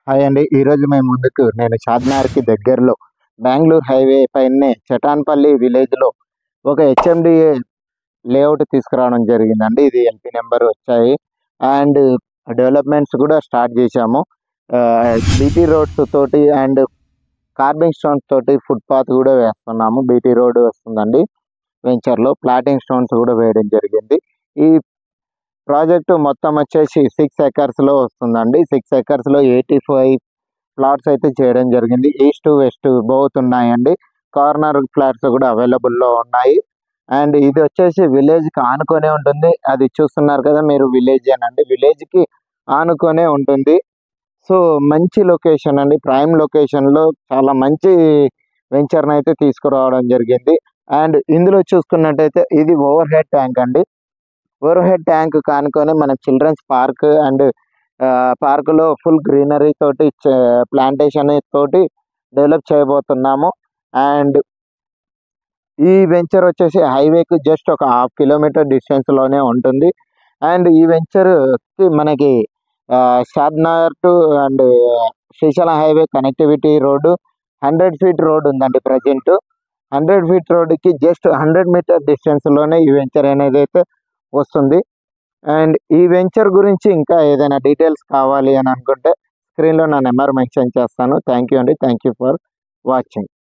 Hi అండి. ఈరోజు మేము ముందుకు నేను చార్మినార్‌కి దగ్గరలో బెంగుళూరు హైవే పైనే చటాన్‌పల్లి విలేజ్‌లో ఒక హెచ్ఎండిఏ లేఅవుట్ తీసుకురావడం జరిగిందండి. ఇది ఎల్పీ నెంబర్ వచ్చాయి. అండ్ డెవలప్‌మెంట్స్ కూడా స్టార్ట్ చేశాము. బీటీ రోడ్స్ తోటి అండ్ కార్బింగ్ స్టోన్స్ తోటి ఫుట్‌పాత్ కూడా వేస్తున్నాము. బీటీ రోడ్ వస్తుందండి వెంచర్‌లో. ప్లాటింగ్ స్టోన్స్ కూడా వేయడం జరిగింది. ఈ ప్రాజెక్టు మొత్తం వచ్చేసి 6 ఎకర్స్‌లో వస్తుందండి. 6 ఎకర్స్‌లో 85 ప్లాట్స్ అయితే చేయడం జరిగింది. ఈస్ట్ వెస్ట్ బోత్ ఉన్నాయండి. కార్నర్ ఫ్లాట్స్ కూడా అవైలబుల్లో ఉన్నాయి. అండ్ ఇది వచ్చేసి విలేజ్‌కి ఆనుకొనే ఉంటుంది. అది చూస్తున్నారు కదా మీరు, విలేజేనండి. విలేజ్‌కి ఆనుకొనే ఉంటుంది. సో, మంచి లొకేషన్ అండి. ప్రైమ్ లొకేషన్‌లో చాలా మంచి వెంచర్‌ని అయితే తీసుకురావడం జరిగింది. అండ్ ఇందులో చూసుకున్నట్టయితే ఇది ఓవర్ హెడ్ ట్యాంక్ అండి. ఓవర్ హెడ్ ట్యాంక్ కానుకొని మన చిల్డ్రన్స్ పార్క్ అండ్ పార్కులో ఫుల్ గ్రీనరీ తోటి ప్లాంటేషన్ తోటి డెవలప్ చేయబోతున్నాము. అండ్ ఈ వెంచర్ వచ్చేసి హైవేకి జస్ట్ ఒక హాఫ్ కిలోమీటర్ డిస్టెన్స్లోనే ఉంటుంది. అండ్ ఈ వెంచర్కి మనకి Shadnagar to and Srisailam highway connectivity road 100 feet road ఉందండి ప్రజెంట్. 100 ఫీట్ రోడ్డుకి జస్ట్ 100 మీటర్ డిస్టెన్స్లోనే ఈ వెంచర్ అనేది అయితే వస్తుంది. అండ్ ఈ వెంచర్ గురించి ఇంకా ఏదైనా డీటెయిల్స్ కావాలి అని అనుకుంటే స్క్రీన్లో నా నెంబర్ మెన్షన్ చేస్తాను. థ్యాంక్ యూ అండి. Thank you for watching.